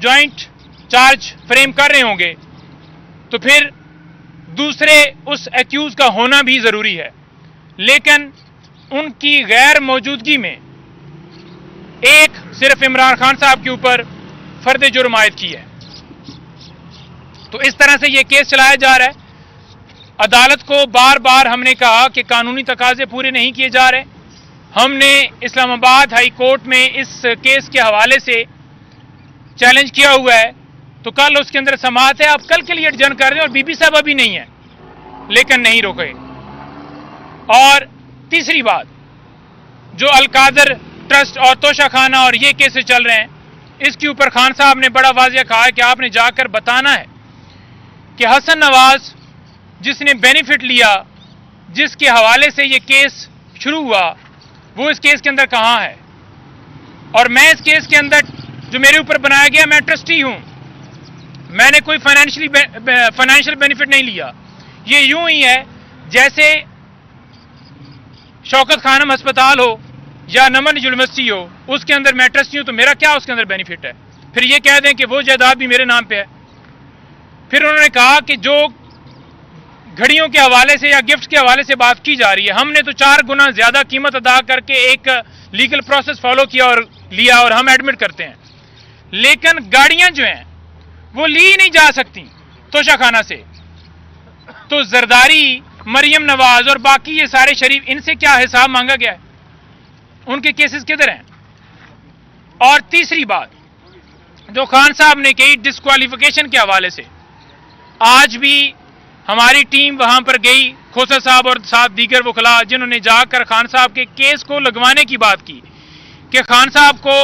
Joint charge frame कर रहे होंगे तो फिर दूसरे उस एक्यूज का होना भी ज़रूरी है, लेकिन उनकी गैर मौजूदगी में एक सिर्फ इमरान खान साहब के ऊपर फर्द जुर्म आयद की है। तो इस तरह से ये केस चलाया जा रहा है। अदालत को बार बार हमने कहा कि कानूनी तकाजे पूरे नहीं किए जा रहे। हमने इस्लामाबाद हाई कोर्ट में इस केस के हवाले से चैलेंज किया हुआ है, तो कल उसके अंदर समाअत है, आप कल के लिए एडजर्न कर रहे हैं और बीबी साहब अभी नहीं है, लेकिन नहीं रोके। और तीसरी बात, जो अलकादर ट्रस्ट और तोशाखाना और ये केसेस चल रहे हैं, इसके ऊपर खान साहब ने बड़ा वाज़िया कहा है कि आपने जाकर बताना है कि हसन नवाज जिसने बेनिफिट लिया, जिसके हवाले से ये केस शुरू हुआ, वो इस केस के अंदर कहाँ है। और मैं इस केस के अंदर जो मेरे ऊपर बनाया गया, मैं ट्रस्टी हूं, मैंने कोई फाइनेंशियल बेनिफिट नहीं लिया। ये यूं ही है जैसे शौकत खानम अस्पताल हो या नमन यूनिवर्सिटी हो, उसके अंदर मैं ट्रस्टी हूं, तो मेरा क्या उसके अंदर बेनिफिट है। फिर ये कह दें कि वो जायदाद भी मेरे नाम पे है। फिर उन्होंने कहा कि जो घड़ियों के हवाले से या गिफ्ट के हवाले से बात की जा रही है, हमने तो 4 गुना ज्यादा कीमत अदा करके एक लीगल प्रोसेस फॉलो किया और लिया, और हम एडमिट करते हैं। लेकिन गाड़ियां जो हैं वो ली नहीं जा सकती तोशाखाना से। तो जरदारी, मरियम नवाज और बाकी ये सारे शरीफ, इनसे क्या हिसाब मांगा गया है, उनके केसेस किधर हैं। और तीसरी बात जो खान साहब ने कही डिस्क्वालिफिकेशन के हवाले से, आज भी हमारी टीम वहां पर गई, खोसा साहब और साथ दीगर वकला, जिन्होंने जाकर खान साहब के केस को लगवाने की बात की कि खान साहब को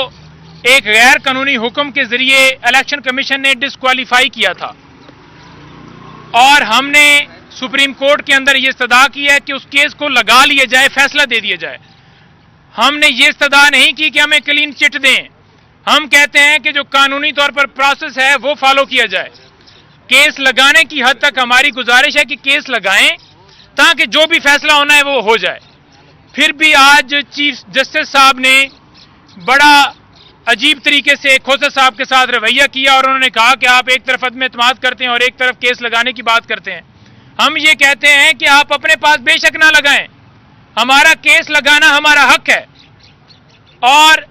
एक गैर कानूनी हुक्म के जरिए इलेक्शन कमीशन ने डिस्क्वालीफाई किया था, और हमने सुप्रीम कोर्ट के अंदर ये इस्तदा की है कि उस केस को लगा लिया जाए, फैसला दे दिया जाए। हमने ये इस्तदा नहीं की कि हमें क्लीन चिट दें। हम कहते हैं कि जो कानूनी तौर पर प्रोसेस है वो फॉलो किया जाए। केस लगाने की हद तक हमारी गुजारिश है कि केस लगाएं ताकि जो भी फैसला होना है वो हो जाए। फिर भी आज चीफ जस्टिस साहब ने बड़ा अजीब तरीके से खोसा साहब के साथ रवैया किया, और उन्होंने कहा कि आप एक तरफ अदम एतमाद करते हैं और एक तरफ केस लगाने की बात करते हैं। हम ये कहते हैं कि आप अपने पास बेशक ना लगाएं, हमारा केस लगाना हमारा हक है। और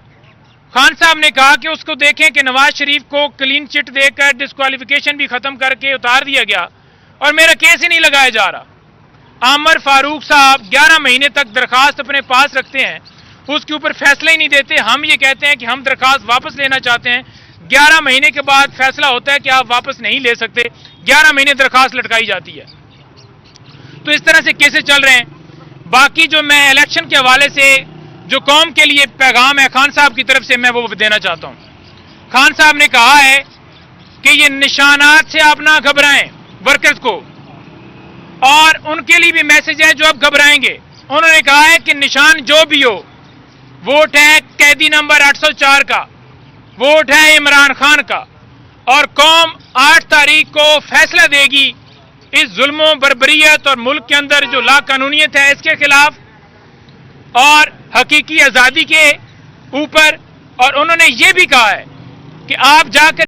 खान साहब ने कहा कि उसको देखें कि नवाज शरीफ को क्लीन चिट देकर डिस्क्वालिफिकेशन भी खत्म करके उतार दिया गया और मेरा केस ही नहीं लगाया जा रहा। आमर फारूक साहब 11 महीने तक दरखास्त अपने पास रखते हैं, उसके ऊपर फैसला ही नहीं देते। हम ये कहते हैं कि हम दरखास्त वापस लेना चाहते हैं, 11 महीने के बाद फैसला होता है कि आप वापस नहीं ले सकते, 11 महीने दरखास्त लटकाई जाती है। तो इस तरह से केसेस चल रहे हैं। बाकी जो मैं इलेक्शन के हवाले से जो कौम के लिए पैगाम है खान साहब की तरफ से, मैं वो देना चाहता हूं। खान साहब ने कहा है कि ये निशानात से आप ना घबराएं वर्कर्स को, और उनके लिए भी मैसेज है जो अब घबराएंगे। उन्होंने कहा है कि निशान जो भी हो, वोट है कैदी नंबर 804 का, वोट है इमरान खान का, और कौम 8 तारीख को फैसला देगी इस जुल्म बर्बरियत और मुल्क के अंदर जो लाकानूनियत है इसके खिलाफ और हकीकी आजादी के ऊपर। और उन्होंने ये भी कहा है कि आप जाकर